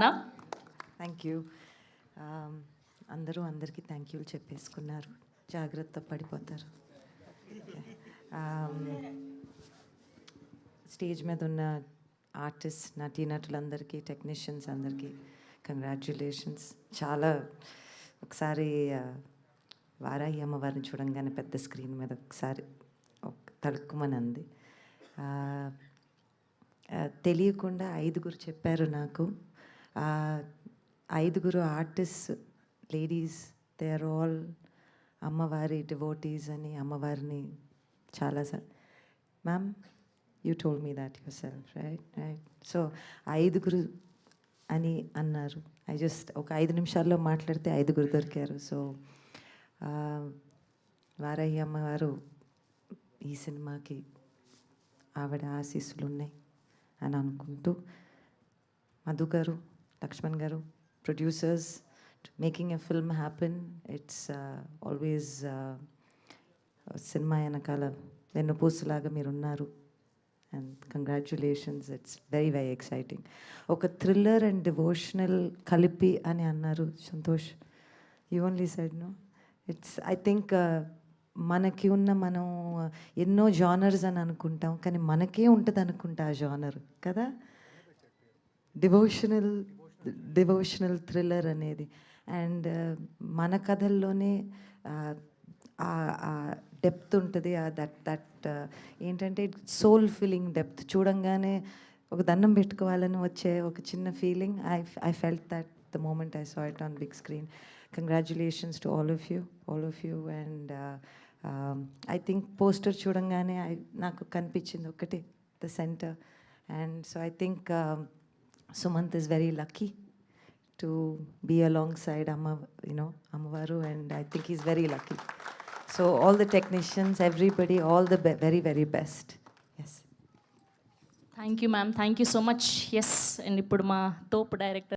నా thank you. అందరూ అందరికీ థ్యాంక్ యూలు చెప్పేసుకున్నారు. జాగ్రత్త పడిపోతారు. స్టేజ్ మీద ఉన్న ఆర్టిస్ట్, నటీనటులందరికీ, టెక్నీషియన్స్ అందరికీ కంగ్రాచ్యులేషన్స్. చాలా ఒకసారి వారాహి అమ్మవారిని చూడంగానే పెద్ద స్క్రీన్ మీద ఒకసారి తడుక్కుమని అంది. తెలియకుండా 5 చెప్పారు నాకు. 5 artist ladies, they are all అమ్మవారి డివోటీస్ అని అమ్మవారిని చాలా ma'am you told me that yourself, right. So 5 అని అన్నారు. ఒక 5 నిమిషాల్లో మాట్లాడితే 5 దొరికారు. సో వారాహి అమ్మవారు ఈ సినిమాకి ఆవిడ ఆశీస్సులు ఉన్నాయి అని అనుకుంటూ, మధు గారు, లక్ష్మణ్ గారు, producers, making a film happen. It's always cinema వెనకాల వెన్నుపూసలాగా మీరున్నారు. And congratulations, it's very very exciting. ఒక థ్రిల్లర్ అండ్ డివోషనల్ కలిపి అని అన్నారు Santosh. You only said no. It's I think మనకి ఉన్న మనం ఎన్నో జానర్స్ అని అనుకుంటాం, కానీ మనకే ఉంటుంది అనుకుంటా ఆ జానర్ కదా, డివోషనల్ థ్రిల్లర్ అనేది. అండ్ మన కథల్లోనే డెప్త్ ఉంటుంది. దట్ ఏంటంటే సోల్ ఫీలింగ్ డెప్త్. చూడంగానే ఒక దండం పెట్టుకోవాలని వచ్చే ఒక చిన్న feeling. I felt that the moment I saw it on big screen. Congratulations to all of you. And I think poster చూడంగానే నాకు కనిపించింది ఒకటే, the centre. And so I think Sumanth is very lucky to be alongside అమ్మవారు. And I think is very lucky. So all the technicians, everybody, all the very very best. Yes, thank you ma'am, thank you so much. Yes, and ఇప్పుడు మా తోపు director